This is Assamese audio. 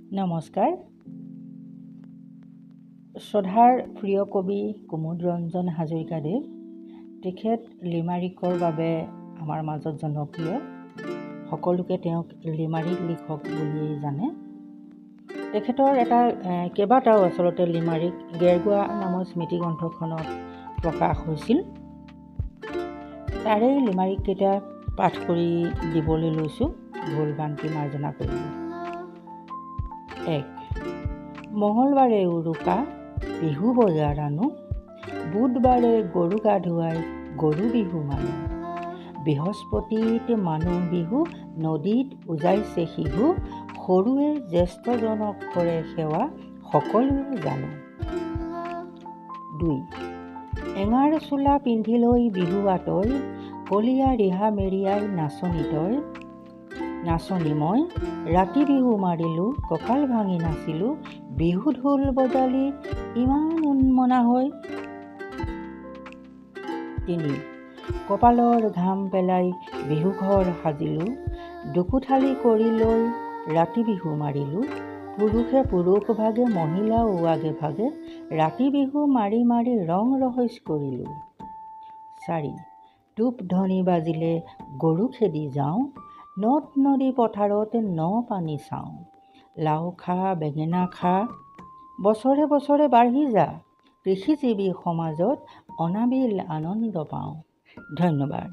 নমস্কাৰ। শ্ৰদ্ধাৰ প্ৰিয় কবি কুমুদ ৰঞ্জন হাজৰিকাদেৱ তেখেত লিমাৰিকৰ বাবে আমাৰ মাজত জনপ্ৰিয়। সকলোকে তেওঁক লিমাৰিক লিখক বুলি জানে। তেখেতৰ কেইবাটাও আচলতে লিমাৰিক গেৰগোৱা নামৰ স্মৃতি গ্ৰন্থখনত প্ৰকাশ হৈছিল। তাৰেই লিমাৰিককেইটা পাঠ কৰি দিবলৈ লৈছোঁ, ভুল ভ্ৰান্তি মাৰ্জনা কৰিব। 1. মঙলবাৰে উৰুকা বিহু বজাৰ আনো, বুধবাৰে গৰু গা ধুৱাই গৰু বিহু মানো, বৃহস্পতিত মানুহ বিহু নদীত উজাইছে শিহু, সৰুৱে জ্যেষ্ঠজনক কৰে সেৱা সকলোৱে জানো। 2. এঙাৰ চোলা পিন্ধি লৈ বিহু আতৈ, কলীয়া ৰিহা মেৰিয়াই নাচনী মই, ৰাতি বিহু মাৰিলোঁ কঁকাল ভাঙি নাচিলোঁ, বিহু ঢোল বজালি ইমান উন্মনা হৈ। 3. কপালৰ ঘাম পেলাই বিহু ঘৰ সাজিলোঁ, দুকোঠালি কৰি লৈ ৰাতি বিহু মাৰিলোঁ, পুৰুষে পুৰুষ ভাগে মহিলাও আগে ভাগে, ৰাতি বিহু মাৰি মাৰি ৰং ৰহইচ কৰিলোঁ। 4. ধূপ ধনী বাজিলে গৰু খেদি যাওঁ, নদ নদী পথাৰত ন পানী চাওঁ, লাও খা বেঙেনা খা বছৰে বছৰে বাঢ়ি যা, কৃষিজীৱী সমাজত অনাবিল আনন্দ পাওঁ। ধন্যবাদ।